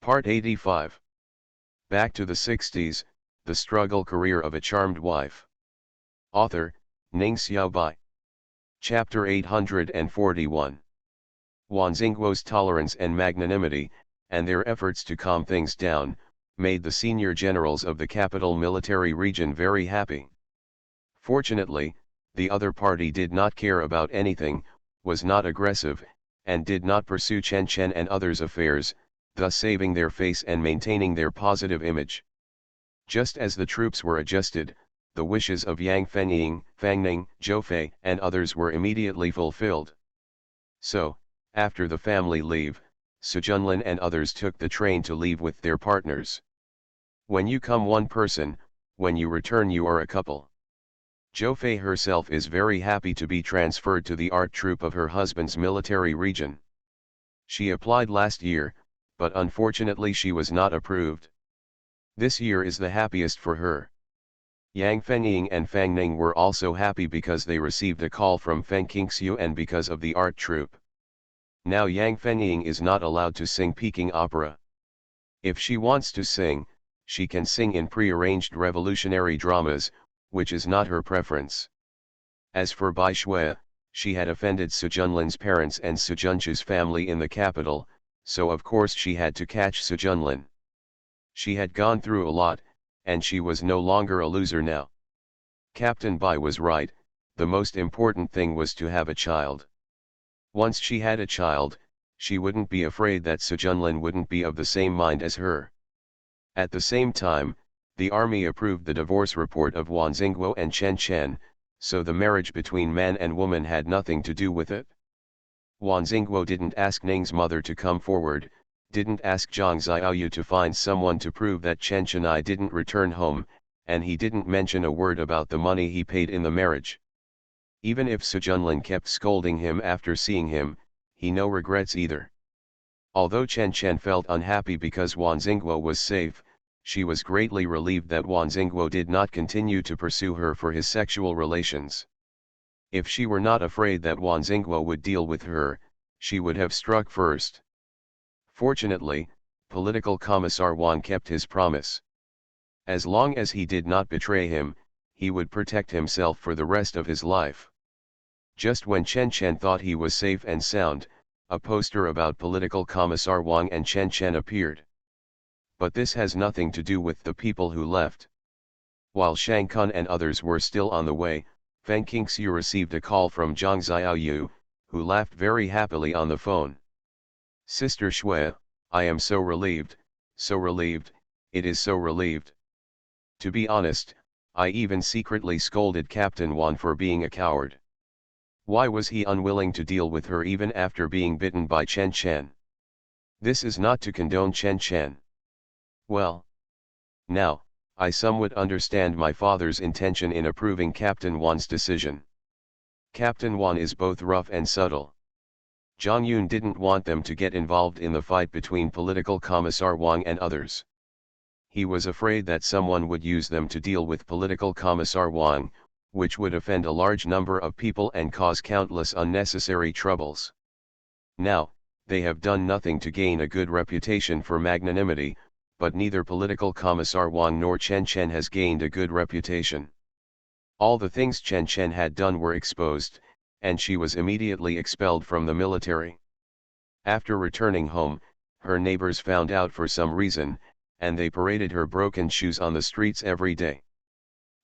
Part 85. Back to the 60s, The Struggle Career of a Charmed Wife. Author, Ning Xiaobai. Chapter 841. Wan Xingguo's tolerance and magnanimity, and their efforts to calm things down, made the senior generals of the capital military region very happy. Fortunately, the other party did not care about anything, was not aggressive, and did not pursue Chen Chen and others' affairs, thus saving their face and maintaining their positive image. Just as the troops were adjusted, the wishes of Yang Fenying, Fang Ning, Zhou Fei, and others were immediately fulfilled. So, after the family leave, Su Junlin and others took the train to leave with their partners. When you come one person, when you return you are a couple. Zhou Fei herself is very happy to be transferred to the art troupe of her husband's military region. She applied last year, but unfortunately she was not approved. This year is the happiest for her. Yang Fenying and Fang Ning were also happy because they received a call from Feng Qingxiu and because of the art troupe. Now Yang Fenying is not allowed to sing Peking opera. If she wants to sing, she can sing in pre-arranged revolutionary dramas, which is not her preference. As for Bai Shui, she had offended Su Junlin's parents and Su Junchu's family in the capital, so of course she had to catch Su Junlin. She had gone through a lot, and she was no longer a loser now. Captain Bai was right, the most important thing was to have a child. Once she had a child, she wouldn't be afraid that Su Junlin wouldn't be of the same mind as her. At the same time, the army approved the divorce report of Wan Xingguo and Chen Chen, so the marriage between man and woman had nothing to do with it. Wan Xingguo didn't ask Ning's mother to come forward, didn't ask Zhang Xiaoyu to find someone to prove that Chen Chenai didn't return home, and he didn't mention a word about the money he paid in the marriage. Even if Su Junlin kept scolding him after seeing him, he no regrets either. Although Chen Chen felt unhappy because Wan Xingguo was safe, she was greatly relieved that Wan Xingguo did not continue to pursue her for his sexual relations. If she were not afraid that Wan Xingguo would deal with her, she would have struck first. Fortunately, Political Commissar Wan kept his promise. As long as he did not betray him, he would protect himself for the rest of his life. Just when Chen Chen thought he was safe and sound, a poster about Political Commissar Wang and Chen Chen appeared. But this has nothing to do with the people who left. While Shang Kun and others were still on the way, Feng Qingxiu received a call from Zhang Xiaoyu, who laughed very happily on the phone. Sister Shui, I am so relieved, it is so relieved. To be honest, I even secretly scolded Captain Wan for being a coward. Why was he unwilling to deal with her even after being bitten by Chen Chen? This is not to condone Chen Chen. Well, now, I somewhat understand my father's intention in approving Captain Wan's decision. Captain Wan is both rough and subtle. Zhang Yun didn't want them to get involved in the fight between Political Commissar Wang and others. He was afraid that someone would use them to deal with Political Commissar Wang, which would offend a large number of people and cause countless unnecessary troubles. Now, they have done nothing to gain a good reputation for magnanimity, but neither Political Commissar Wang nor Chen Chen has gained a good reputation. All the things Chen Chen had done were exposed, and she was immediately expelled from the military. After returning home, her neighbors found out for some reason, and they paraded her broken shoes on the streets every day.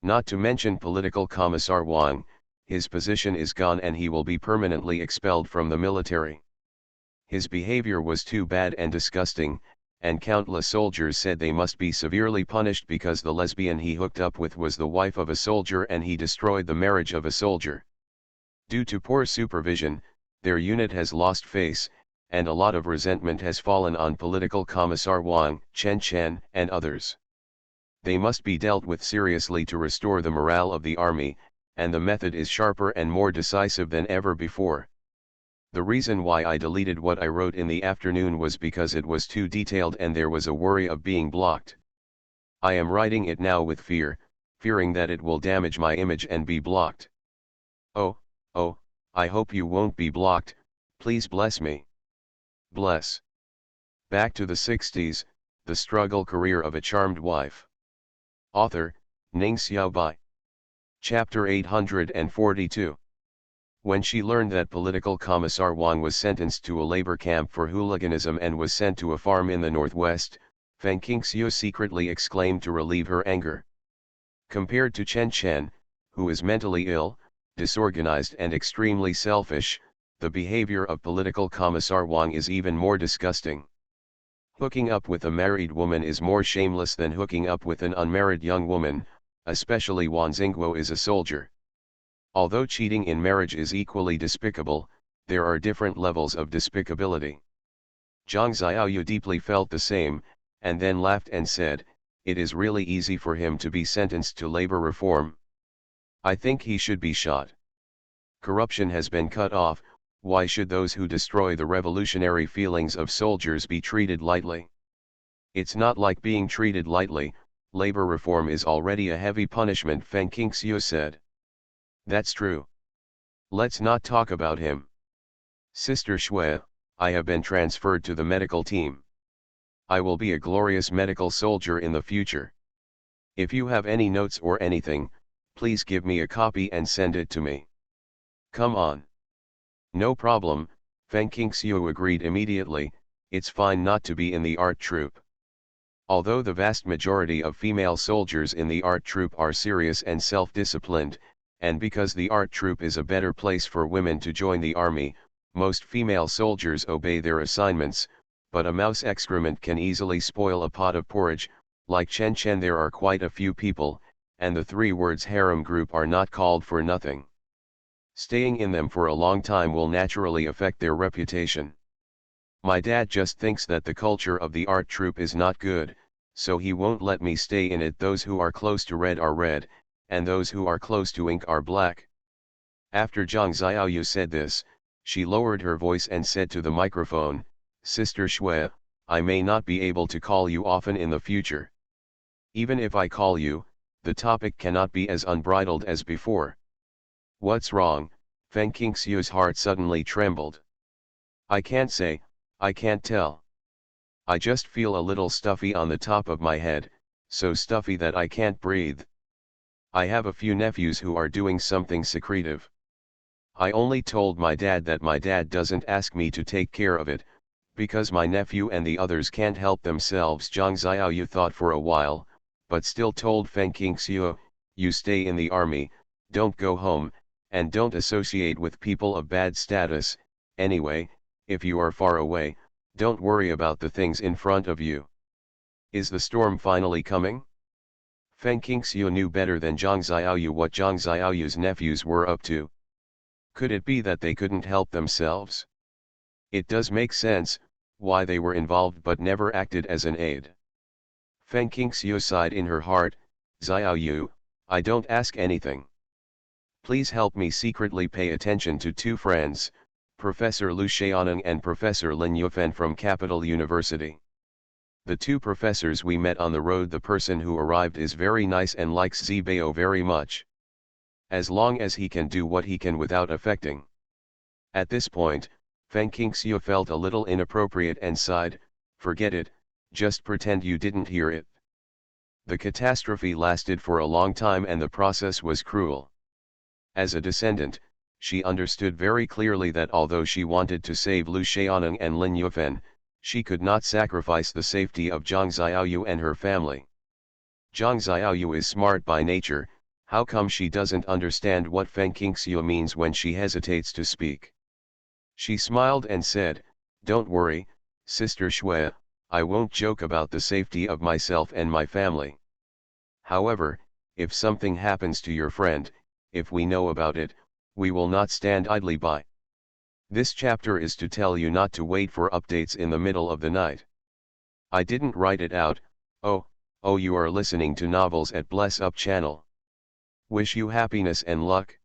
Not to mention Political Commissar Wang, his position is gone and he will be permanently expelled from the military. His behavior was too bad and disgusting, and countless soldiers said they must be severely punished because the lesbian he hooked up with was the wife of a soldier and he destroyed the marriage of a soldier. Due to poor supervision, their unit has lost face, and a lot of resentment has fallen on Political Commissar Wang, Chen Chen, and others. They must be dealt with seriously to restore the morale of the army, and the method is sharper and more decisive than ever before. The reason why I deleted what I wrote in the afternoon was because it was too detailed and there was a worry of being blocked. I am writing it now with fearing that it will damage my image and be blocked. Oh, I hope you won't be blocked, please bless me. Bless. Back to the 60s, the struggle career of a charmed wife. Author, Ning Xiaobai. Chapter 842. When she learned that political commissar Wang was sentenced to a labor camp for hooliganism and was sent to a farm in the northwest, Feng Qingxiu secretly exclaimed to relieve her anger. Compared to Chen Chen, who is mentally ill, disorganized and extremely selfish, the behavior of political commissar Wang is even more disgusting. Hooking up with a married woman is more shameless than hooking up with an unmarried young woman, especially Wan Xingguo is a soldier. Although cheating in marriage is equally despicable, there are different levels of despicability. Zhang Xiaoyu deeply felt the same, and then laughed and said, "It is really easy for him to be sentenced to labor reform. I think he should be shot. Corruption has been cut off. Why should those who destroy the revolutionary feelings of soldiers be treated lightly? It's not like being treated lightly. Labor reform is already a heavy punishment," Feng Qingxiu said. "That's true. Let's not talk about him. Sister Shui, I have been transferred to the medical team. I will be a glorious medical soldier in the future. If you have any notes or anything, please give me a copy and send it to me." "Come on." "No problem," Feng Qingxiu agreed immediately. "It's fine not to be in the art troupe." Although the vast majority of female soldiers in the art troupe are serious and self-disciplined, and because the art troupe is a better place for women to join the army, most female soldiers obey their assignments, but a mouse excrement can easily spoil a pot of porridge. Like Chen Chen, there are quite a few people, and the three words harem group are not called for nothing. Staying in them for a long time will naturally affect their reputation. My dad just thinks that the culture of the art troupe is not good, so he won't let me stay in it. Those who are close to red are red, and those who are close to ink are black." After Zhang Xiaoyu said this, she lowered her voice and said to the microphone, "Sister Shui, I may not be able to call you often in the future. Even if I call you, the topic cannot be as unbridled as before." "What's wrong?" Feng Qingxiu's heart suddenly trembled. "I can't say, I can't tell. I just feel a little stuffy on the top of my head, so stuffy that I can't breathe. I have a few nephews who are doing something secretive. I only told my dad that my dad doesn't ask me to take care of it, because my nephew and the others can't help themselves." Zhang Xiaoyu thought for a while, but still told Feng Qingxiu, "You stay in the army, don't go home, and don't associate with people of bad status. Anyway, if you are far away, don't worry about the things in front of you." "Is the storm finally coming?" Feng Qingxiu knew better than Zhang Xiaoyu what Zhang Xiaoyu's nephews were up to. Could it be that they couldn't help themselves? It does make sense, why they were involved but never acted as an aid. Feng Qingxiu sighed in her heart, "Xiaoyu, I don't ask anything. Please help me secretly pay attention to two friends, Professor Lu Xiaoning and Professor Lin Yufan from Capital University. The two professors we met on the road. The person who arrived is very nice and likes Zibao very much. As long as he can do what he can without affecting." At this point, Feng Qingxiu felt a little inappropriate and sighed, "Forget it, just pretend you didn't hear it." The catastrophe lasted for a long time and the process was cruel. As a descendant, she understood very clearly that although she wanted to save Lu Xiaoning and Lin Yufan, she could not sacrifice the safety of Zhang Xiaoyu and her family. Zhang Xiaoyu is smart by nature. How come she doesn't understand what Feng Qingxiu means when she hesitates to speak? She smiled and said, "Don't worry, Sister Shui, I won't joke about the safety of myself and my family. However, if something happens to your friend, if we know about it, we will not stand idly by. This chapter is to tell you not to wait for updates in the middle of the night. I didn't write it out. Oh, you are listening to novels at Bless Up channel. Wish you happiness and luck.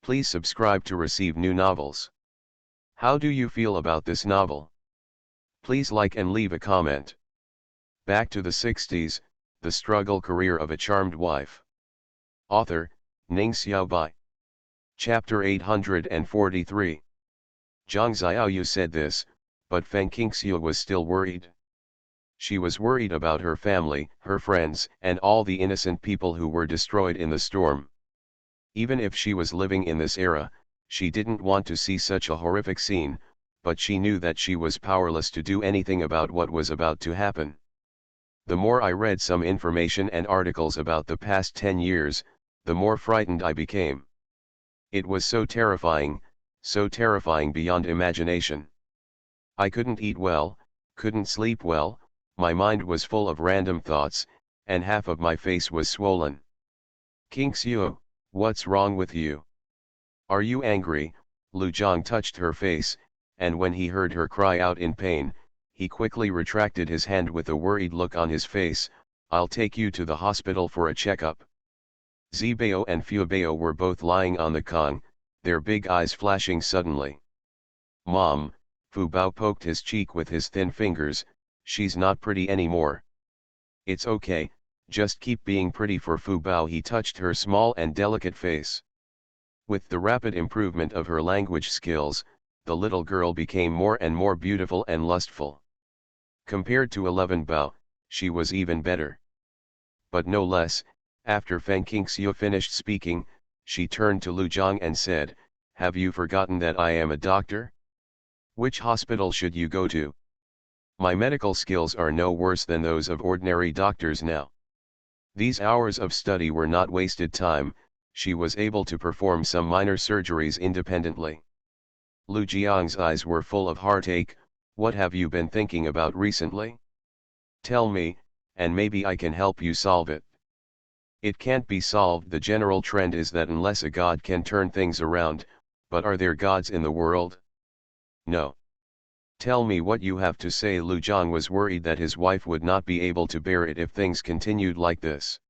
Please subscribe to receive new novels. How do you feel about this novel? Please like and leave a comment." Back to the 60s, the struggle career of a charmed wife. Author, Ning Xiaobai. Chapter 843. Zhang Xiaoyu said this, But Feng Qingxiu was still worried. She was worried about her family, her friends, and all the innocent people who were destroyed in the storm. Even if she was living in this era, she didn't want to see such a horrific scene, but she knew that she was powerless to do anything about what was about to happen. The more I read some information and articles about the past 10 years, the more frightened I became. It was so terrifying beyond imagination. I couldn't eat well, couldn't sleep well, my mind was full of random thoughts, and half of my face was swollen. Qingxiu, what's wrong with you? Are you angry? Lu Zhang touched her face, and when he heard her cry out in pain, he quickly retracted his hand with a worried look on his face. I'll take you to the hospital for a checkup. Zibao and Fubao were both lying on the Kong, their big eyes flashing suddenly. Mom, Fubao poked his cheek with his thin fingers, she's not pretty anymore. It's okay, just keep being pretty for Fubao. He touched her small and delicate face. With the rapid improvement of her language skills, the little girl became more and more beautiful and lustful. Compared to 11 Bao, she was even better. But no less, after Feng Qingxiu finished speaking, she turned to Lu Zhang and said, have you forgotten that I am a doctor? Which hospital should you go to? My medical skills are no worse than those of ordinary doctors now. These hours of study were not wasted time, she was able to perform some minor surgeries independently. Lu Jiang's eyes were full of heartache. What have you been thinking about recently? Tell me, and maybe I can help you solve it. It can't be solved. The general trend is that unless a god can turn things around, but are there gods in the world? No. Tell me what you have to say. Lu Zhang was worried that his wife would not be able to bear it if things continued like this.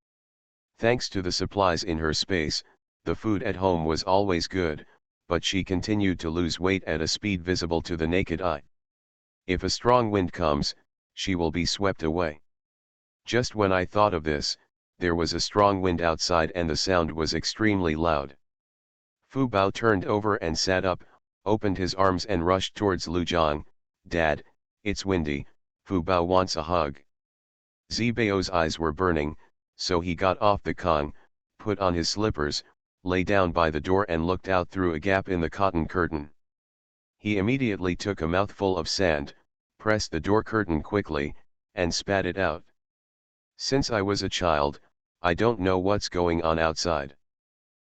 Thanks to the supplies in her space, the food at home was always good, but she continued to lose weight at a speed visible to the naked eye. If a strong wind comes, she will be swept away. Just when I thought of this, there was a strong wind outside and the sound was extremely loud. Fu Bao turned over and sat up, opened his arms and rushed towards Lu Zhang. Dad, it's windy, Fu Bao wants a hug. Zibao's eyes were burning, so he got off the Kong, put on his slippers, lay down by the door and looked out through a gap in the cotton curtain. He immediately took a mouthful of sand, pressed the door curtain quickly, and spat it out. Since I was a child, I don't know what's going on outside.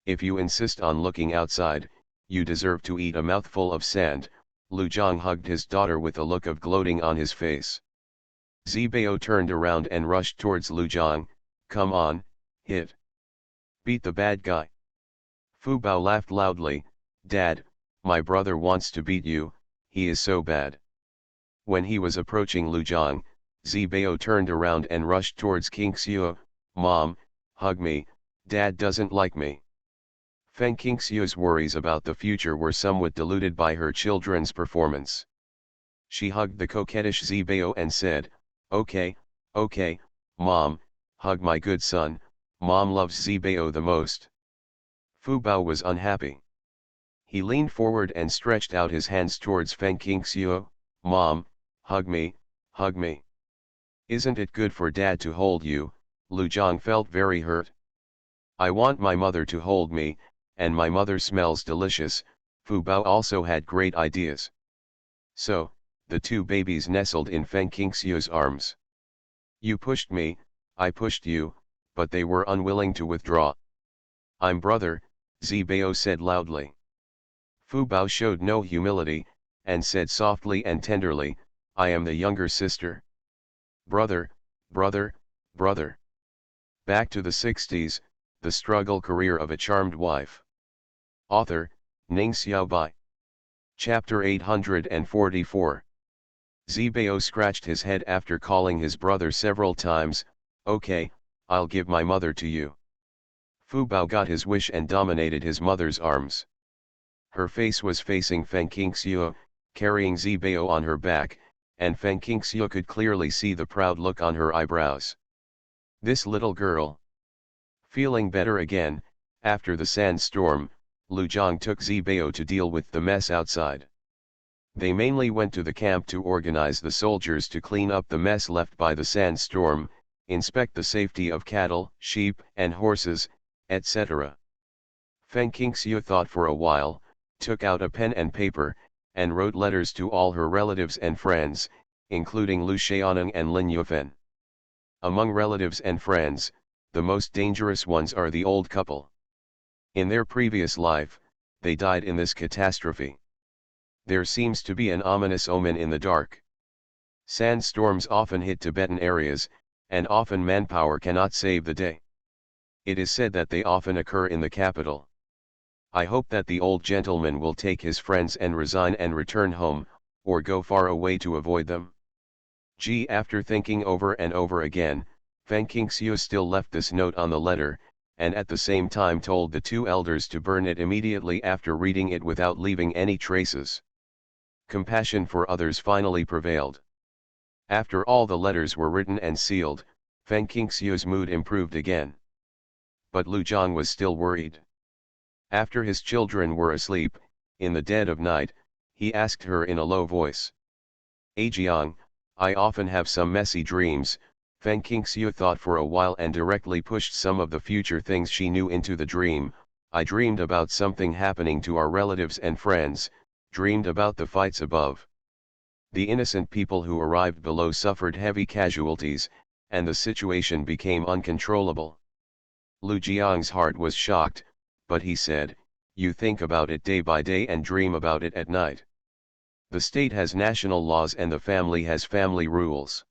If you insist on looking outside, you deserve to eat a mouthful of sand. Lu Zhang hugged his daughter with a look of gloating on his face. Zibao turned around and rushed towards Lu Zhang. Come on, hit. Beat the bad guy. Fu Bao laughed loudly. Dad, my brother wants to beat you, he is so bad. When he was approaching Lu Zhang, Zibao turned around and rushed towards Qingxiu. Mom, hug me, Dad doesn't like me. Feng Qingxiu's worries about the future were somewhat diluted by her children's performance. She hugged the coquettish Zibao and said, okay, Mom, hug my good son, Mom loves Zibao the most. Fu Bao was unhappy. He leaned forward and stretched out his hands towards Feng Qingxiu. Mom, hug me, hug me. Isn't it good for Dad to hold you? Lu Zhang felt very hurt. I want my mother to hold me, and my mother smells delicious. Fu Bao also had great ideas. So, the two babies nestled in Feng Qingxiu's arms. You pushed me, I pushed you, but they were unwilling to withdraw. I'm brother, Zibao said loudly. Fu Bao showed no humility, and said softly and tenderly, I am the younger sister. Brother, brother, brother. Back to the 60s, the struggle career of a charmed wife. Author, Ning Xiaobai. Chapter 844. Zibao scratched his head after calling his brother several times. Okay, I'll give my mother to you. Fu Bao got his wish and dominated his mother's arms. Her face was facing Feng Qingxiu, carrying Zibao on her back, and Feng Qingxiu could clearly see the proud look on her eyebrows. This little girl. Feeling better again, after the sandstorm, Lu Zhang took Zibao to deal with the mess outside. They mainly went to the camp to organize the soldiers to clean up the mess left by the sandstorm, inspect the safety of cattle, sheep, and horses, etc. Feng Qingxiu thought for a while, took out a pen and paper, and wrote letters to all her relatives and friends, including Lu Xiaoning and Lin Yufan. Among relatives and friends, the most dangerous ones are the old couple. In their previous life, they died in this catastrophe. There seems to be an ominous omen in the dark. Sandstorms often hit Tibetan areas, and often manpower cannot save the day. It is said that they often occur in the capital. I hope that the old gentleman will take his friends and resign and return home, or go far away to avoid them. After thinking over and over again, Feng Qingxiu still left this note on the letter, and at the same time told the two elders to burn it immediately after reading it without leaving any traces. Compassion for others finally prevailed. After all the letters were written and sealed, Feng Qingxiu's mood improved again. But Lu Zhang was still worried. After his children were asleep, in the dead of night, he asked her in a low voice. Jiang, I often have some messy dreams. Feng Qingxiu thought for a while and directly pushed some of the future things she knew into the dream. I dreamed about something happening to our relatives and friends, dreamed about the fights above. The innocent people who arrived below suffered heavy casualties, and the situation became uncontrollable. Lu Jiang's heart was shocked, but he said, you think about it day by day and dream about it at night. The state has national laws and the family has family rules.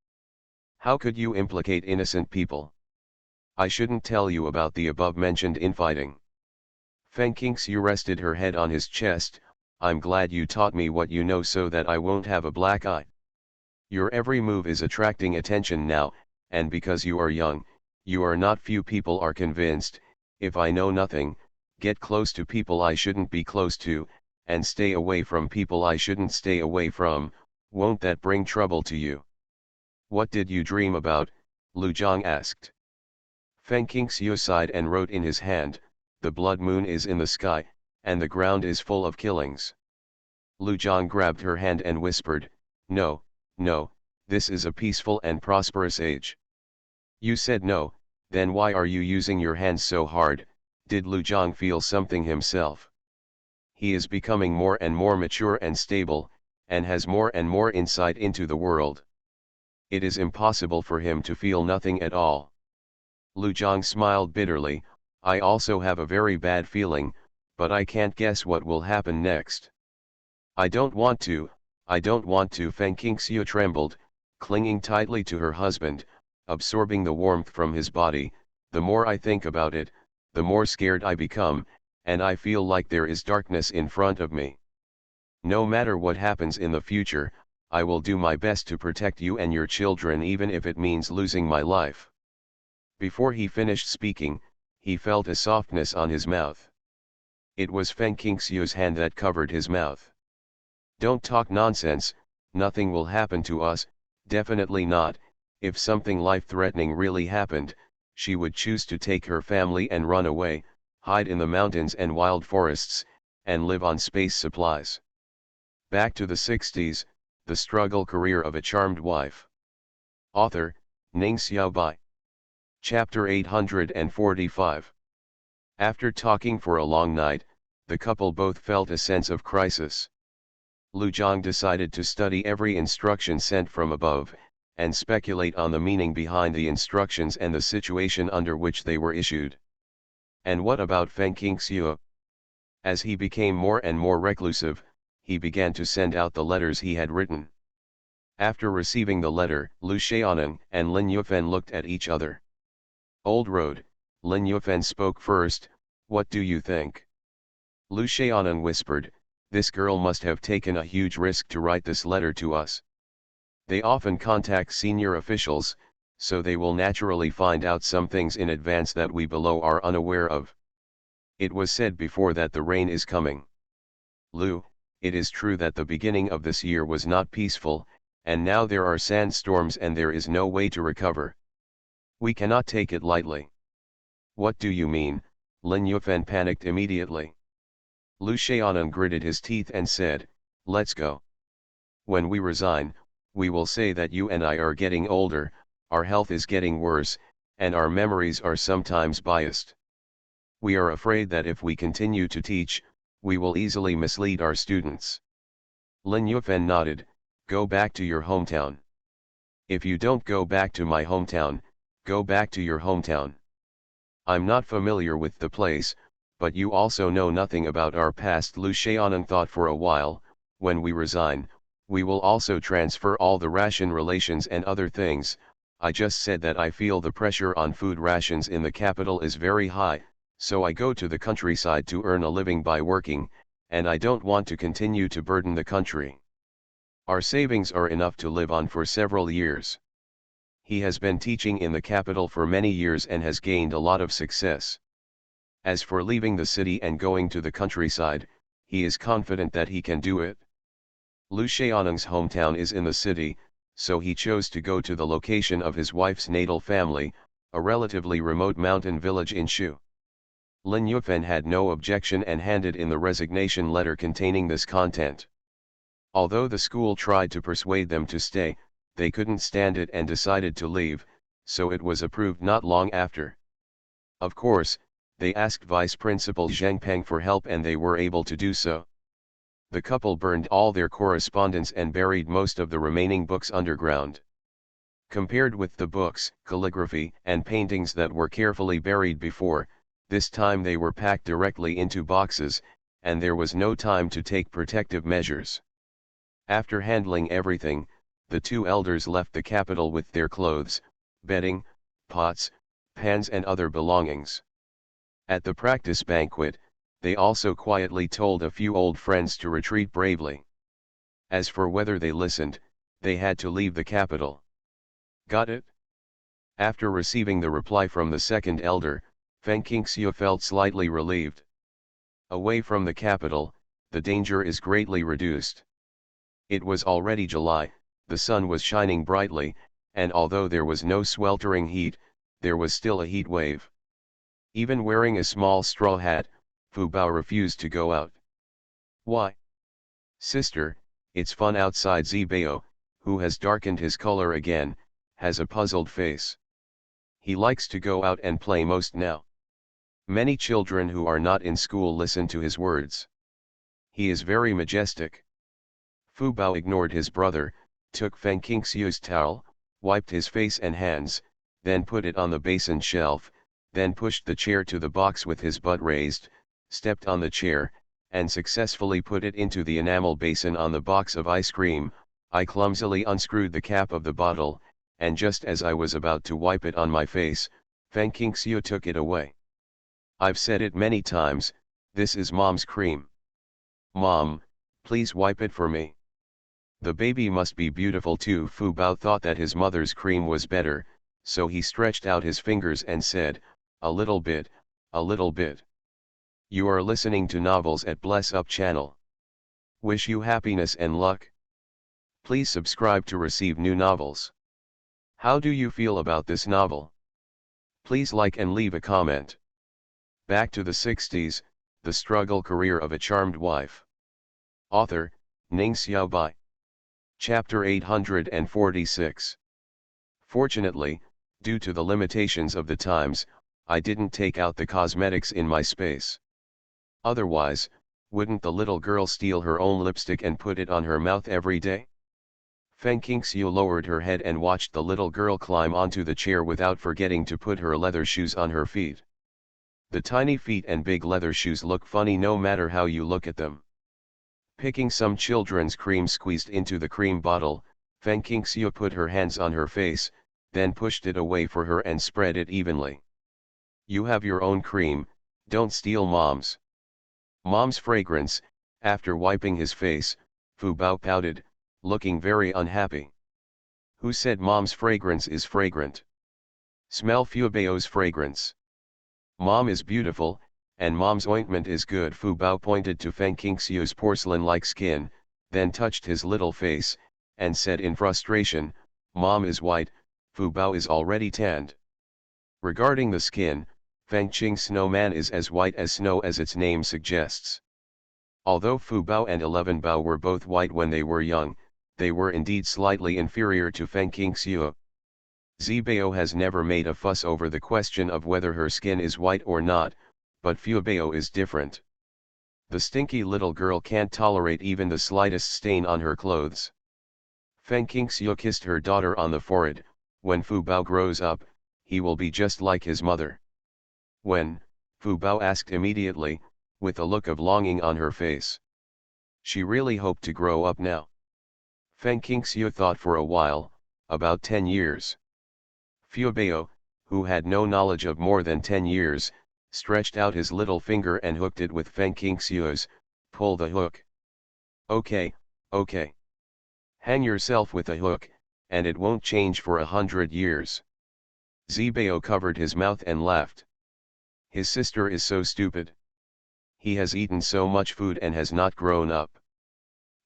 How could you implicate innocent people? I shouldn't tell you about the above-mentioned infighting. Feng Qingxiu rested her head on his chest. I'm glad you taught me what you know so that I won't have a black eye. Your every move is attracting attention now, and because you are young, you are not few people are convinced, if I know nothing, get close to people I shouldn't be close to, and stay away from people I shouldn't stay away from. Won't that bring trouble to you? What did you dream about? Lu Zhang asked. Feng Qingxiu sighed and wrote in his hand, the blood moon is in the sky, and the ground is full of killings. Lu Zhang grabbed her hand and whispered, no, no, this is a peaceful and prosperous age. You said no, then why are you using your hands so hard? Did Lu Zhang feel something himself? He is becoming more and more mature and stable, and has more and more insight into the world. It is impossible for him to feel nothing at all. Lu Zhang smiled bitterly, I also have a very bad feeling, but I can't guess what will happen next. I don't want to. Feng Qingxiu trembled, clinging tightly to her husband, absorbing the warmth from his body. The more I think about it, the more scared I become, and I feel like there is darkness in front of me. No matter what happens in the future, I will do my best to protect you and your children even if it means losing my life. Before he finished speaking, he felt a softness on his mouth. It was Feng Qingxiu's hand that covered his mouth. Don't talk nonsense, nothing will happen to us, definitely not. If something life-threatening really happened, she would choose to take her family and run away, hide in the mountains and wild forests, and live on space supplies. Back to the 60s, The Struggle Career of a Charmed Wife. Author, Ning Xiaobai. Chapter 845. After talking for a long night, the couple both felt a sense of crisis. Lu Zhang decided to study every instruction sent from above, and speculate on the meaning behind the instructions and the situation under which they were issued. And what about Feng Qingxiu? As he became more and more reclusive, he began to send out the letters he had written. After receiving the letter, Lu Xiaoning and Lin Yufan looked at each other. Old Road, Lin Yufan spoke first, what do you think? Lu Xiaoning whispered, this girl must have taken a huge risk to write this letter to us. They often contact senior officials, so they will naturally find out some things in advance that we below are unaware of. It was said before that the rain is coming. Lu, it is true that the beginning of this year was not peaceful, and now there are sandstorms and there is no way to recover. We cannot take it lightly. What do you mean? Lin Yufan panicked immediately. Lu Xiaonan gritted his teeth and said, let's go. When we resign, we will say that you and I are getting older, our health is getting worse, and our memories are sometimes biased. We are afraid that if we continue to teach, we will easily mislead our students. Lin Yufeng nodded, go back to your hometown. If you don't go back to my hometown, go back to your hometown. I'm not familiar with the place, but you also know nothing about our past. Lu Xiaonan thought for a while. When we resign, we will also transfer all the ration relations and other things. I just said that I feel the pressure on food rations in the capital is very high, so I go to the countryside to earn a living by working, and I don't want to continue to burden the country. Our savings are enough to live on for several years. He has been teaching in the capital for many years and has gained a lot of success. As for leaving the city and going to the countryside, he is confident that he can do it. Lu Xiaoneng's hometown is in the city, so he chose to go to the location of his wife's natal family, a relatively remote mountain village in Shu. Lin Yufeng had no objection and handed in the resignation letter containing this content. Although the school tried to persuade them to stay, they couldn't stand it and decided to leave, so it was approved not long after. Of course, they asked Vice Principal Zhang Peng for help and they were able to do so. The couple burned all their correspondence and buried most of the remaining books underground. Compared with the books, calligraphy, and paintings that were carefully buried before, this time they were packed directly into boxes, and there was no time to take protective measures. After handling everything, the two elders left the capital with their clothes, bedding, pots, pans and other belongings. At the practice banquet, they also quietly told a few old friends to retreat bravely. As for whether they listened, they had to leave the capital. Got it? After receiving the reply from the second elder, Feng Qingxiu felt slightly relieved. Away from the capital, the danger is greatly reduced. It was already July, the sun was shining brightly, and although there was no sweltering heat, there was still a heat wave. Even wearing a small straw hat, Fu Bao refused to go out. Why? Sister, it's fun outside. Zibao, who has darkened his color again, has a puzzled face. He likes to go out and play most now. Many children who are not in school listen to his words. He is very majestic. Fu Bao ignored his brother, took Feng Qingxiu's towel, wiped his face and hands, then put it on the basin shelf, then pushed the chair to the box with his butt raised, stepped on the chair, and successfully put it into the enamel basin on the box of ice cream. I clumsily unscrewed the cap of the bottle, and just as I was about to wipe it on my face, Feng Qingxiu took it away. I've said it many times, this is Mom's cream. Mom, please wipe it for me. The baby must be beautiful too. Fu Bao thought that his mother's cream was better, so he stretched out his fingers and said, a little bit, a little bit. You are listening to Novels at Bless Up channel. Wish you happiness and luck. Please subscribe to receive new novels. How do you feel about this novel? Please like and leave a comment. Back to the 60s, The Struggle Career of a Charmed Wife. Author, Ning Xiaobai. Chapter 846. Fortunately, due to the limitations of the times, I didn't take out the cosmetics in my space. Otherwise, wouldn't the little girl steal her own lipstick and put it on her mouth every day? Feng Qingxiu lowered her head and watched the little girl climb onto the chair without forgetting to put her leather shoes on her feet. The tiny feet and big leather shoes look funny no matter how you look at them. Picking some children's cream squeezed into the cream bottle, Feng Qingxiu put her hands on her face, then pushed it away for her and spread it evenly. You have your own cream, don't steal Mom's. Mom's fragrance. After wiping his face, Fu Bao pouted, looking very unhappy. Who said Mom's fragrance is fragrant? Smell Fu Bao's fragrance. Mom is beautiful, and Mom's ointment is good. Fu Bao pointed to Feng Qingxiu's porcelain-like skin, then touched his little face, and said in frustration, Mom is white, Fu Bao is already tanned. Regarding the skin, Feng Qing's snowman is as white as snow as its name suggests. Although Fu Bao and 11 Bao were both white when they were young, they were indeed slightly inferior to Feng Qingxiu. Zibao has never made a fuss over the question of whether her skin is white or not, but Fubao is different. The stinky little girl can't tolerate even the slightest stain on her clothes. Feng Qingxiu kissed her daughter on the forehead. When Fu Bao grows up, he will be just like his mother. When, Fu Bao asked immediately, with a look of longing on her face. She really hoped to grow up now. Feng Qingxiu thought for a while, about 10 years. Fu Bao, who had no knowledge of more than 10 years, stretched out his little finger and hooked it with Feng Qingxiu's. Pull the hook. Okay, okay. Hang yourself with a hook, and it won't change for 100 years. Zibao covered his mouth and laughed. His sister is so stupid. He has eaten so much food and has not grown up.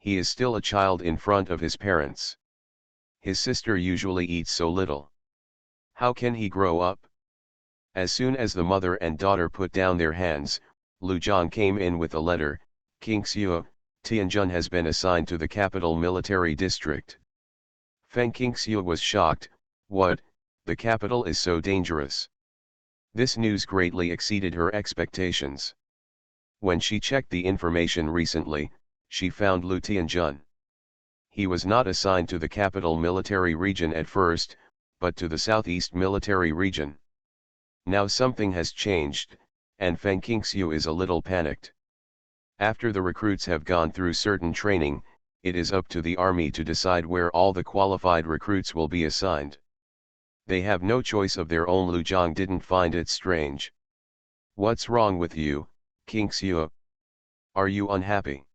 He is still a child in front of his parents. His sister usually eats so little. How can he grow up? As soon as the mother and daughter put down their hands, Lu Zhang came in with a letter. Qingxiu, Tianjin has been assigned to the capital military district. Feng Qingxiu was shocked. What, the capital is so dangerous? This news greatly exceeded her expectations. When she checked the information recently, she found Lu Tianjin. He was not assigned to the capital military region at first, but to the southeast military region. Now something has changed, and Feng Qingxiu is a little panicked. After the recruits have gone through certain training, it is up to the army to decide where all the qualified recruits will be assigned. They have no choice of their own. Lu Zhang didn't find it strange. What's wrong with you, Qingxiu? Are you unhappy?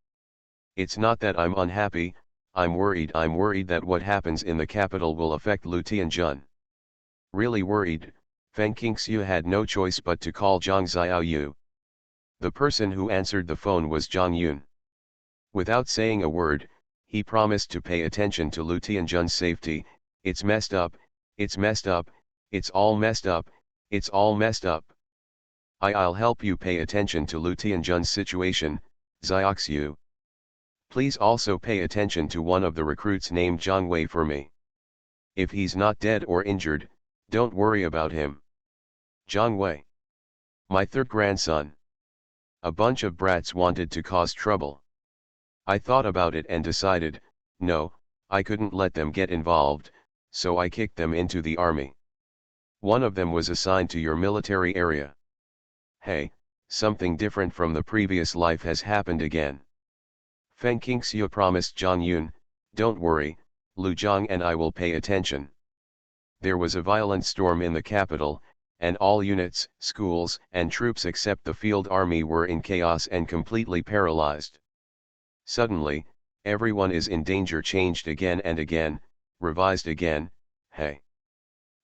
It's not that I'm unhappy, I'm worried that what happens in the capital will affect Lu Tianjin. Really worried, Feng Qingxiu had no choice but to call Zhang Xiaoyu. The person who answered the phone was Zhang Yun. Without saying a word, he promised to pay attention to Lu Tianjin's safety. It's messed up, it's messed up, it's all messed up, it's all messed up. I'll help you pay attention to Lu Tianjin's situation, Xiaoxiu. Please also pay attention to one of the recruits named Zhang Wei for me. If he's not dead or injured, don't worry about him. Zhang Wei. My third grandson. A bunch of brats wanted to cause trouble. I thought about it and decided, no, I couldn't let them get involved, so I kicked them into the army. One of them was assigned to your military area. Hey, something different from the previous life has happened again. Feng Qingxiu promised Zhang Yun, don't worry, Lu Zhang and I will pay attention. There was a violent storm in the capital, and all units, schools, and troops except the field army were in chaos and completely paralyzed. Suddenly, everyone is in danger. Changed again and again, revised again, hey.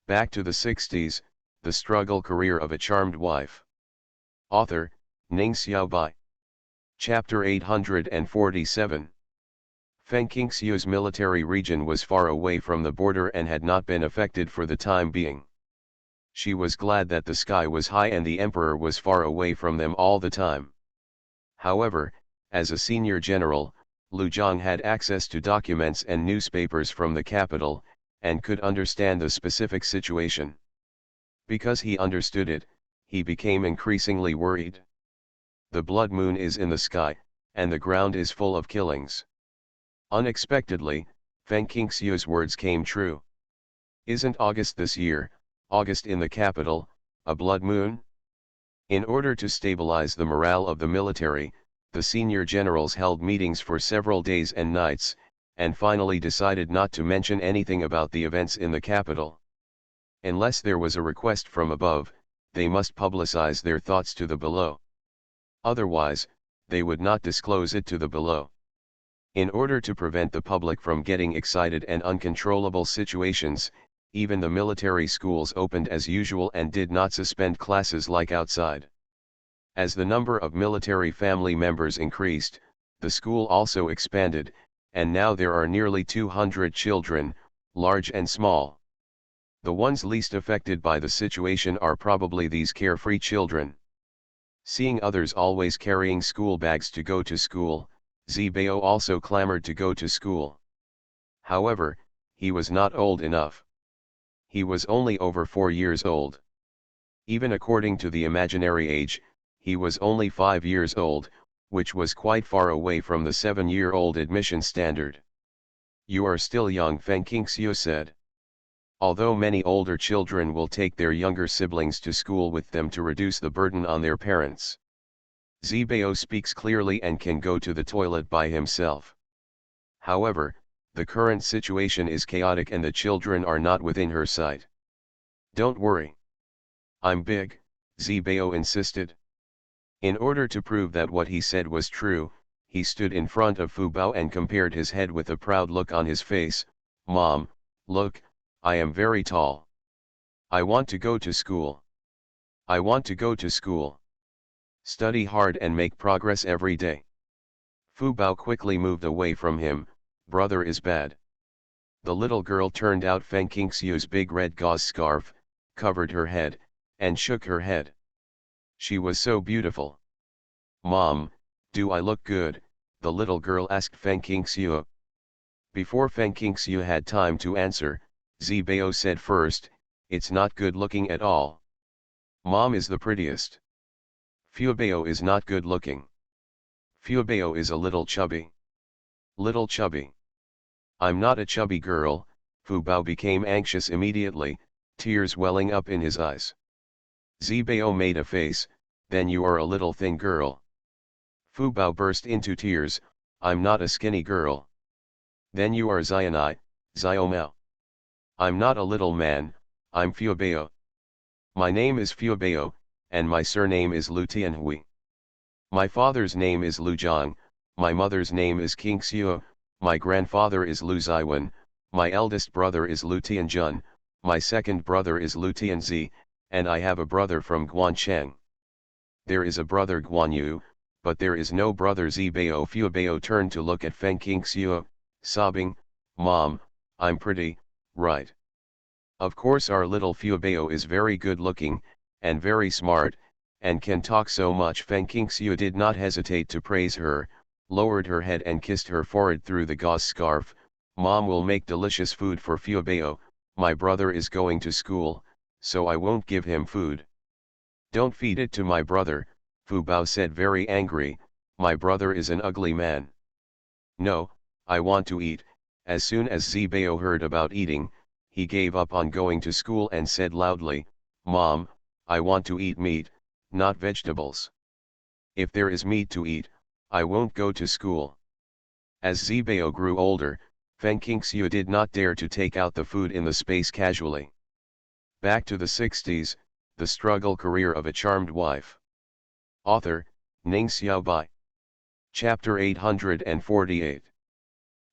Back to the 60s, the struggle career of a charmed wife. Author, Ning Xiaobai. Chapter 847. Feng Qingxiu's military region was far away from the border and had not been affected for the time being. She was glad that the sky was high and the emperor was far away from them all the time. However, as a senior general, Lu Zhang had access to documents and newspapers from the capital, and could understand the specific situation. Because he understood it, he became increasingly worried. The blood moon is in the sky, and the ground is full of killings. Unexpectedly, Feng Qingxiu's words came true. Isn't August this year, August in the capital, a blood moon? In order to stabilize the morale of the military, the senior generals held meetings for several days and nights, and finally decided not to mention anything about the events in the capital. Unless there was a request from above, they must publicize their thoughts to the below. Otherwise, they would not disclose it to the below. In order to prevent the public from getting excited and uncontrollable situations, even the military schools opened as usual and did not suspend classes like outside. As the number of military family members increased, the school also expanded, and now there are nearly 200 children, large and small. The ones least affected by the situation are probably these carefree children. Seeing others always carrying school bags to go to school, Zibao also clamored to go to school. However, he was not old enough. He was only over 4 years old. Even according to the imaginary age, he was only 5 years old, which was quite far away from the 7-year-old admission standard. "You are still young," Feng Qingxiu said. Although many older children will take their younger siblings to school with them to reduce the burden on their parents. Zibao speaks clearly and can go to the toilet by himself. However, the current situation is chaotic and the children are not within her sight. "Don't worry. I'm big," Zibao insisted. In order to prove that what he said was true, he stood in front of Fu Bao and compared his head with a proud look on his face. "Mom, look, I am very tall. I want to go to school. I want to go to school. Study hard and make progress every day." Fu Bao quickly moved away from him. "Brother is bad." The little girl turned out Feng Qingxiu's big red gauze scarf, covered her head, and shook her head. She was so beautiful. "Mom, do I look good?" the little girl asked Feng Qingxiu. Before Feng Qingxiu had time to answer, Zibao said first, "It's not good looking at all. Mom is the prettiest. Fubao is not good looking. Fubao is a little chubby. Little chubby. I'm not a chubby girl." Fu Bao became anxious immediately, tears welling up in his eyes. Zibao made a face, "Then you are a little thin girl." Fu Bao burst into tears, "I'm not a skinny girl." "Then you are Xianai, Xiaomao." "I'm not a little man, I'm Fubao. My name is Fubao, and my surname is Lu Tianhui. My father's name is Lu Zhang, my mother's name is Qingxiu, my grandfather is Lu Ziwen, my eldest brother is Lu Tianjun, my second brother is Lu Tianzi, and I have a brother from Guancheng. There is a brother Guanyu, but there is no brother Zibao." Fubao turned to look at Feng Qingxiu, sobbing, "Mom, I'm pretty, right? Of course our little Fubao is very good looking, and very smart, and can talk so much." Feng Qingxiu did not hesitate to praise her, lowered her head and kissed her forehead through the gauze scarf. "Mom will make delicious food for Fubao. My brother is going to school, so I won't give him food." "Don't feed it to my brother," Fu Bao said very angry, "my brother is an ugly man." "No, I want to eat." As soon as Zibao heard about eating, he gave up on going to school and said loudly, "Mom, I want to eat meat, not vegetables. If there is meat to eat, I won't go to school." As Zibao grew older, Feng Qingxiu did not dare to take out the food in the space casually. Back to the 60s, the struggle career of a charmed wife. Author, Ning Xiaobai. Chapter 848.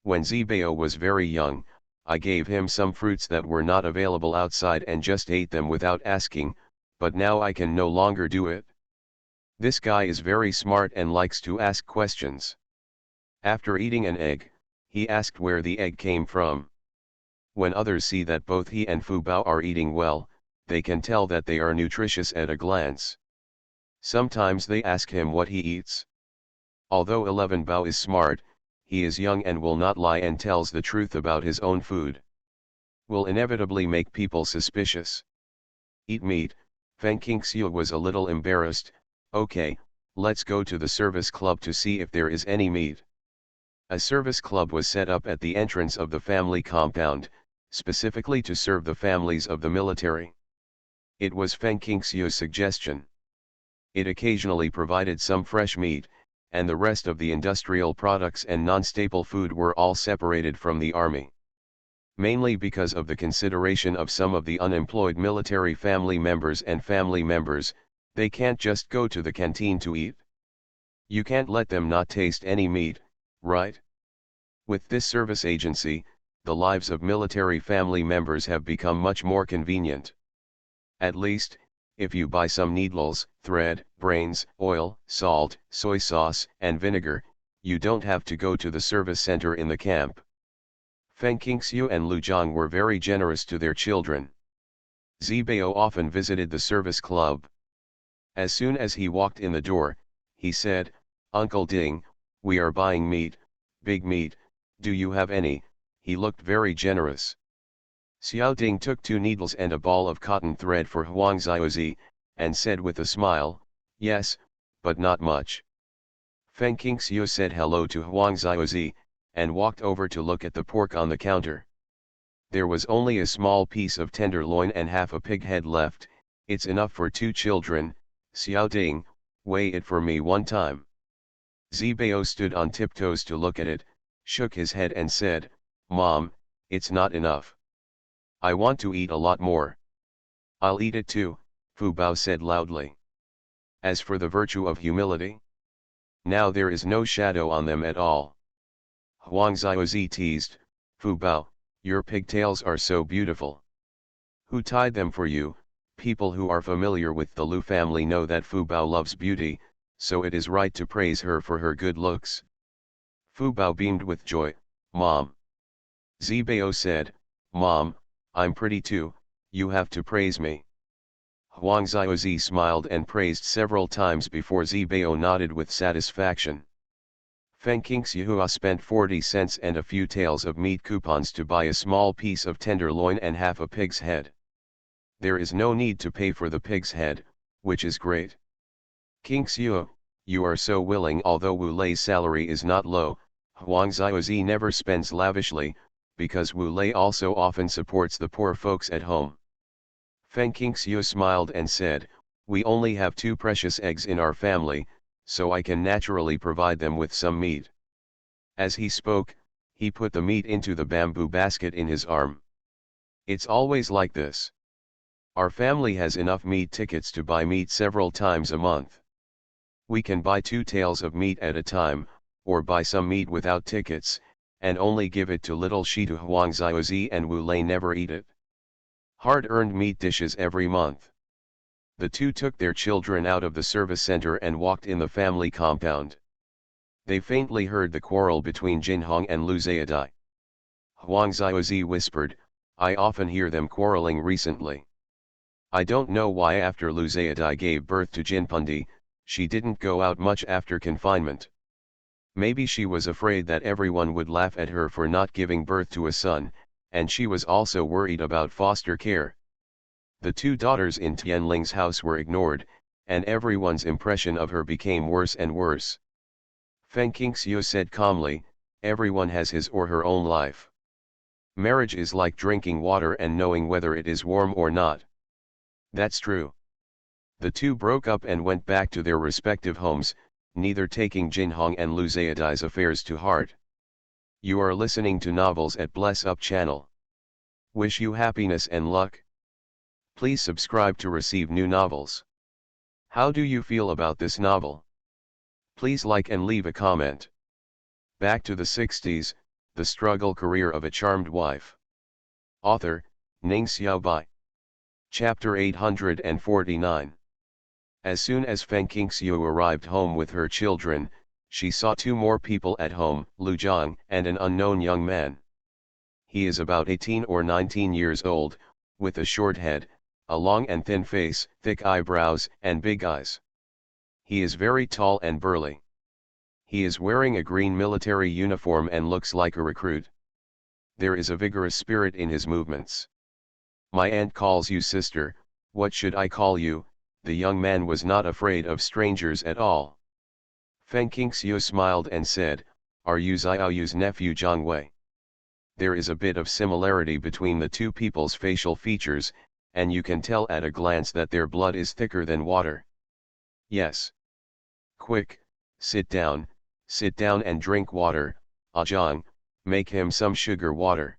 When Zibao was very young, I gave him some fruits that were not available outside and just ate them without asking, but now I can no longer do it. This guy is very smart and likes to ask questions. After eating an egg, he asked where the egg came from. When others see that both he and Fu Bao are eating well, they can tell that they are nutritious at a glance. Sometimes they ask him what he eats. Although 11 Bao is smart, he is young and will not lie and tells the truth about his own food. Will inevitably make people suspicious. "Eat meat." Feng Qingxiu was a little embarrassed. "Okay, let's go to the service club to see if there is any meat." A service club was set up at the entrance of the family compound, specifically to serve the families of the military. It was Feng Qingxiu's suggestion. It occasionally provided some fresh meat, and the rest of the industrial products and non-staple food were all separated from the army. Mainly because of the consideration of some of the unemployed military family members and family members, they can't just go to the canteen to eat. You can't let them not taste any meat, right? With this service agency, the lives of military family members have become much more convenient. At least, if you buy some needles, thread, brains, oil, salt, soy sauce, and vinegar, you don't have to go to the service center in the camp. Feng Qingxiu and Lu Zhang were very generous to their children. Zibao often visited the service club. As soon as he walked in the door, he said, "Uncle Ding, we are buying meat, big meat, do you have any?" he looked very generous. Xiao Ding took 2 needles and a ball of cotton thread for Huang Xiaozi, and said with a smile, "Yes, but not much." Feng Qingxiu said hello to Huang Xiaozi, and walked over to look at the pork on the counter. There was only a small piece of tenderloin and half a pig head left. "It's enough for 2 children, Xiao Ding, weigh it for me one time." Zibao stood on tiptoes to look at it, shook his head and said, "Mom, it's not enough. I want to eat a lot more." "I'll eat it too," Fu Bao said loudly. As for the virtue of humility, now there is no shadow on them at all. Huang Xiaozi teased, "Fu Bao, your pigtails are so beautiful. Who tied them for you?" People who are familiar with the Lu family know that Fu Bao loves beauty, so it is right to praise her for her good looks. Fu Bao beamed with joy. "Mom." Zibao said, "Mom, I'm pretty too, you have to praise me." Huang Xiaozi smiled and praised several times before Zibao nodded with satisfaction. Feng Qingxiu spent 40 cents and a few taels of meat coupons to buy a small piece of tenderloin and half a pig's head. There is no need to pay for the pig's head, which is great. "Qingxiu, you are so willing." Although Wu Lei's salary is not low, Huang Xiaozi never spends lavishly, because Wu Lei also often supports the poor folks at home. Feng Qingxiu smiled and said, "We only have 2 precious eggs in our family, so I can naturally provide them with some meat." As he spoke, he put the meat into the bamboo basket in his arm. "It's always like this. Our family has enough meat tickets to buy meat several times a month. We can buy 2 taels of meat at a time, or buy some meat without tickets, and only give it to little Shitu." Huang Xiaozi and Wu Lei never eat it. Hard-earned meat dishes every month. The 2 took their children out of the service center and walked in the family compound. They faintly heard the quarrel between Jin Hong and Lu Zayadai. Huang Xiaozi whispered, "I often hear them quarreling recently. I don't know why after Lu Zayadai gave birth to Jinpundi, she didn't go out much after confinement. Maybe she was afraid that everyone would laugh at her for not giving birth to a son, and she was also worried about foster care." The 2 daughters in Tianling's house were ignored, and everyone's impression of her became worse and worse. Feng Qingxiu said calmly, "Everyone has his or her own life. Marriage is like drinking water and knowing whether it is warm or not." "That's true." The 2 broke up and went back to their respective homes, neither taking Jin Hong and Lu Zayadai's affairs to heart. You are listening to Novels at Bless Up channel. Wish you happiness and luck. Please subscribe to receive new novels. How do you feel about this novel? Please like and leave a comment. Back to the 60s, The Struggle Career of a Charmed Wife. Author, Ning Xiaobai. Chapter 849. As soon as Feng Qingxiu arrived home with her children, she saw 2 more people at home, Lu Zhang and an unknown young man. He is about 18 or 19 years old, with a short head, a long and thin face, thick eyebrows and big eyes. He is very tall and burly. He is wearing a green military uniform and looks like a recruit. There is a vigorous spirit in his movements. "My aunt calls you sister, what should I call you?" The young man was not afraid of strangers at all. Feng Qingxiu smiled and said, "Are you Xiaoyu's nephew Zhang Wei?" There is a bit of similarity between the 2 people's facial features, and you can tell at a glance that their blood is thicker than water. "Yes." "Quick, sit down and drink water. Ah Zhang, make him some sugar water."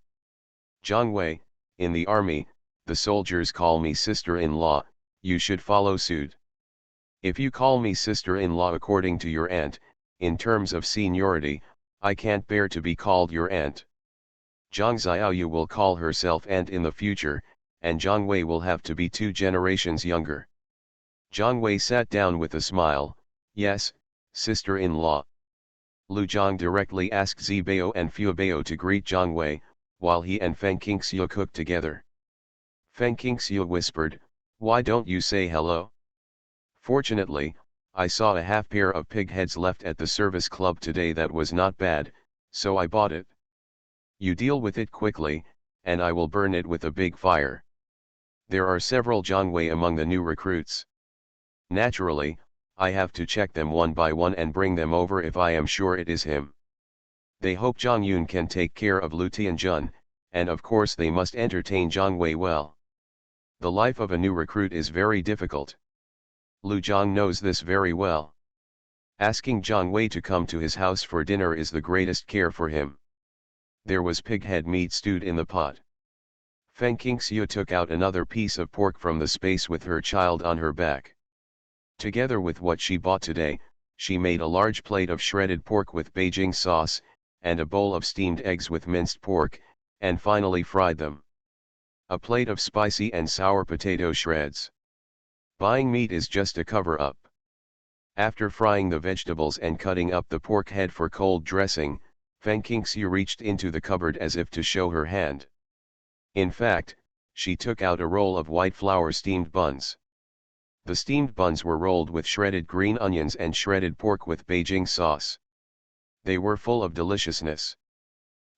"Zhang Wei, in the army, the soldiers call me sister-in-law, you should follow suit. If you call me sister-in-law according to your aunt, in terms of seniority, I can't bear to be called your aunt. Zhang Xiaoyu will call herself aunt in the future, and Zhang Wei will have to be 2 generations younger." Zhang Wei sat down with a smile, "Yes, sister-in-law." Lu Zhang directly asked Zibao and Fuebao to greet Zhang Wei, while he and Feng Qingxiu cooked together. Feng Qingxiu whispered, "Why don't you say hello?" "Fortunately, I saw a half pair of pig heads left at the service club today that was not bad, so I bought it." You deal with it quickly, and I will burn it with a big fire. There are several Jiang Wei among the new recruits. Naturally, I have to check them one by one and bring them over if I am sure it is him. They hope Zhang Yun can take care of Lu Tianjun, and of course they must entertain Jiang Wei well. The life of a new recruit is very difficult. Lu Zhang knows this very well. Asking Jiang Wei to come to his house for dinner is the greatest care for him. There was pig head meat stewed in the pot. Feng Qingxiu took out another piece of pork from the space with her child on her back. Together with what she bought today, she made a large plate of shredded pork with Beijing sauce, and a bowl of steamed eggs with minced pork, and finally fried them. A plate of spicy and sour potato shreds. Buying meat is just a cover-up. After frying the vegetables and cutting up the pork head for cold dressing, Feng Qingxiu reached into the cupboard as if to show her hand. In fact, she took out a roll of white flour steamed buns. The steamed buns were rolled with shredded green onions and shredded pork with Beijing sauce. They were full of deliciousness.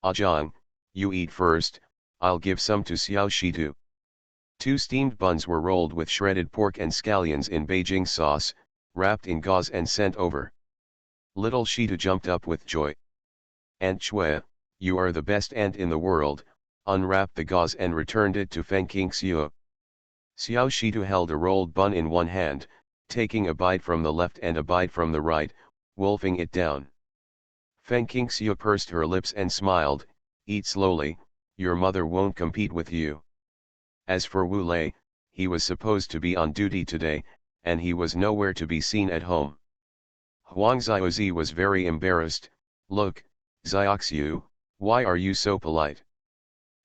"Ah Zhang, you eat first, I'll give some to Xiao Shitu." 2 steamed buns were rolled with shredded pork and scallions in Beijing sauce, wrapped in gauze and sent over. Little Shitu jumped up with joy. "Aunt Chue, you are the best aunt in the world," unwrapped the gauze and returned it to Feng Qingxiu. Xiao Shitu held a rolled bun in one hand, taking a bite from the left and a bite from the right, wolfing it down. Feng Qingxiu pursed her lips and smiled, "Eat slowly, your mother won't compete with you." As for Wu Lei, he was supposed to be on duty today, and he was nowhere to be seen at home. Huang Xiaozi was very embarrassed. "Look, Xiaoxiu, why are you so polite?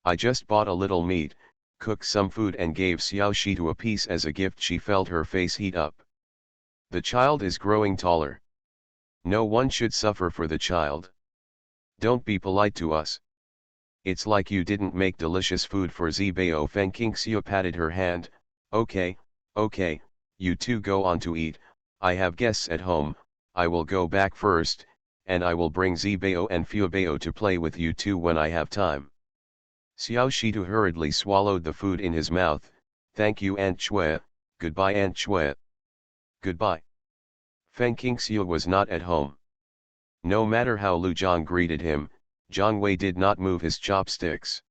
I just bought a little meat, cooked some food and gave Xiao Shitu a piece as a gift." She felt her face heat up. The child is growing taller. No one should suffer for the child. Don't be polite to us. It's like you didn't make delicious food for Zibao. Feng Qingxiu patted her hand. Okay, you two go on to eat, I have guests at home, I will go back first, and I will bring Zibao and Fuebao to play with you two when I have time." Xiao Shitu hurriedly swallowed the food in his mouth. "Thank you Aunt Chue, goodbye Aunt Chue." "Goodbye." Feng Qingxiu was not at home. No matter how Lu Zhang greeted him, Jiang Wei did not move his chopsticks.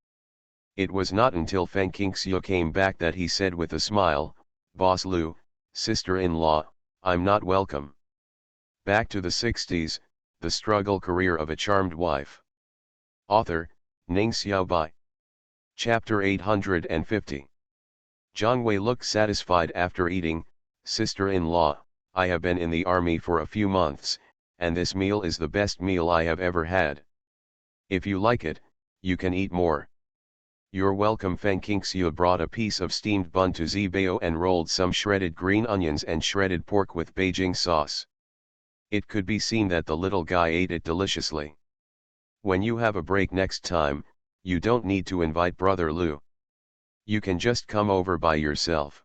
It was not until Feng Qingxiu came back that he said with a smile, "Boss Lu, sister-in-law, I'm not welcome." Back to the 60s, the struggle career of a charmed wife. Author, Ning Xiaobai. Chapter 850. Jiang Wei looked satisfied after eating. "Sister-in-law, I have been in the army for a few months, and this meal is the best meal I have ever had. If you like it, you can eat more." "You're welcome." Feng Qingxiu brought a piece of steamed bun to Zibao and rolled some shredded green onions and shredded pork with Beijing sauce. It could be seen that the little guy ate it deliciously. "When you have a break next time, you don't need to invite Brother Lu. You can just come over by yourself.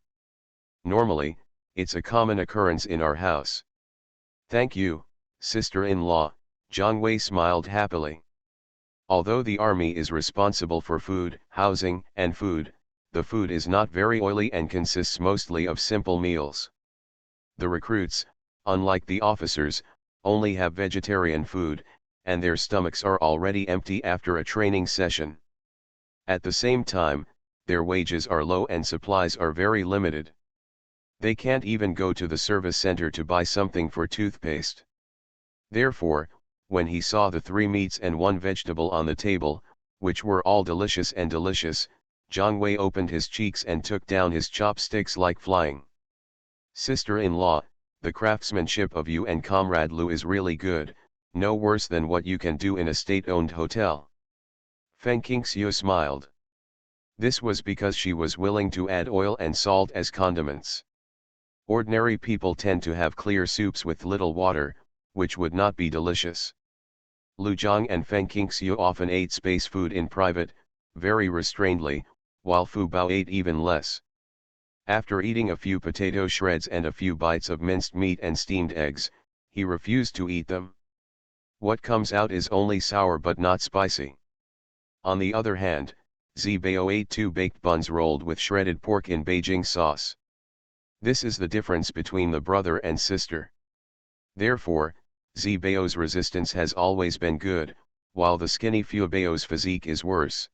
Normally, it's a common occurrence in our house." "Thank you, sister-in-law," Jiang Wei smiled happily. Although the army is responsible for food, housing, and food, the food is not very oily and consists mostly of simple meals. The recruits, unlike the officers, only have vegetarian food, and their stomachs are already empty after a training session. At the same time, their wages are low and supplies are very limited. They can't even go to the service center to buy something for toothpaste. Therefore, when he saw the 3 meats and 1 vegetable on the table, which were all delicious, Jiang Wei opened his cheeks and took down his chopsticks like flying. "Sister-in-law, the craftsmanship of you and Comrade Lu is really good, no worse than what you can do in a state-owned hotel." Feng Qingxiu smiled. This was because she was willing to add oil and salt as condiments. Ordinary people tend to have clear soups with little water, which would not be delicious. Lu Zhang and Feng Qingxiu often ate space food in private, very restrainedly, while Fu Bao ate even less. After eating a few potato shreds and a few bites of minced meat and steamed eggs, he refused to eat them. "What comes out is only sour but not spicy." On the other hand, Zbao ate 2 baked buns rolled with shredded pork in Beijing sauce. This is the difference between the brother and sister. Therefore, Zbao's resistance has always been good, while the skinny Fubao's physique is worse.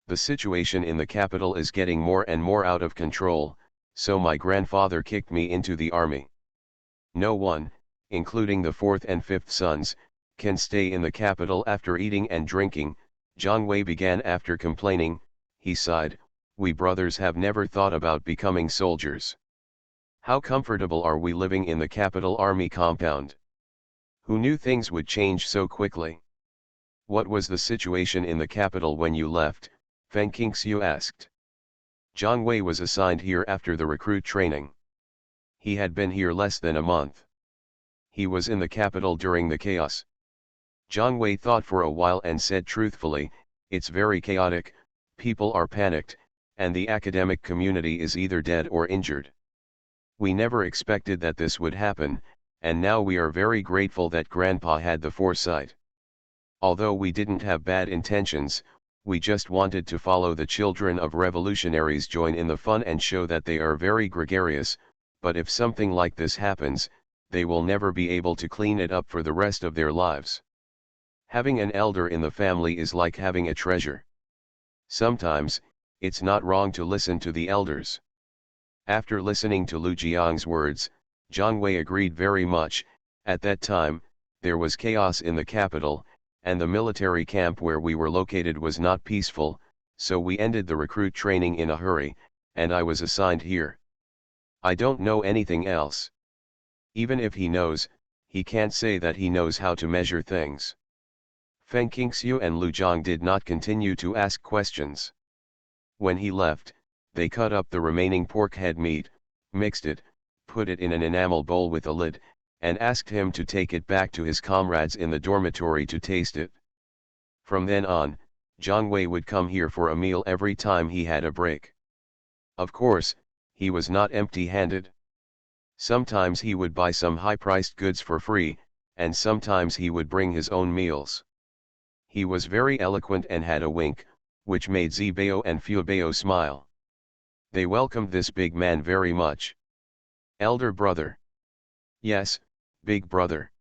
The situation in the capital is getting more and more out of control, so my grandfather kicked me into the army. No one, including the 4th and 5th sons, can stay in the capital after eating and drinking. Jiang Wei began after complaining. He sighed, "We brothers have never thought about becoming soldiers. How comfortable are we living in the capital army compound? Who knew things would change so quickly?" "What was the situation in the capital when you left?" Feng Qingxiu asked. Jiang Wei was assigned here after the recruit training. He had been here less than a month. He was in the capital during the chaos. Jiang Wei thought for a while and said truthfully, "It's very chaotic, people are panicked, and the academic community is either dead or injured. We never expected that this would happen, and now we are very grateful that Grandpa had the foresight. Although we didn't have bad intentions, we just wanted to follow the children of revolutionaries, join in the fun and show that they are very gregarious, but if something like this happens, they will never be able to clean it up for the rest of their lives. Having an elder in the family is like having a treasure. Sometimes, it's not wrong to listen to the elders." After listening to Lu Jiang's words, Jiang Wei agreed very much. At that time, there was chaos in the capital, and the military camp where we were located was not peaceful, so we ended the recruit training in a hurry, and I was assigned here. I don't know anything else. Even if he knows, he can't say that he knows how to measure things." Feng Qingxiu and Lu Jiang did not continue to ask questions. When he left, they cut up the remaining pork head meat, mixed it, put it in an enamel bowl with a lid, and asked him to take it back to his comrades in the dormitory to taste it. From then on, Jiang Wei would come here for a meal every time he had a break. Of course, he was not empty-handed. Sometimes he would buy some high-priced goods for free, and sometimes he would bring his own meals. He was very eloquent and had a wink, which made Zbao and Fuebao smile. They welcomed this big man very much. "Elder brother." "Yes, big brother.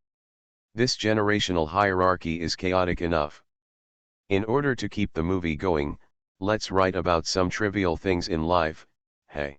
This generational hierarchy is chaotic enough. In order to keep the movie going, let's write about some trivial things in life, hey."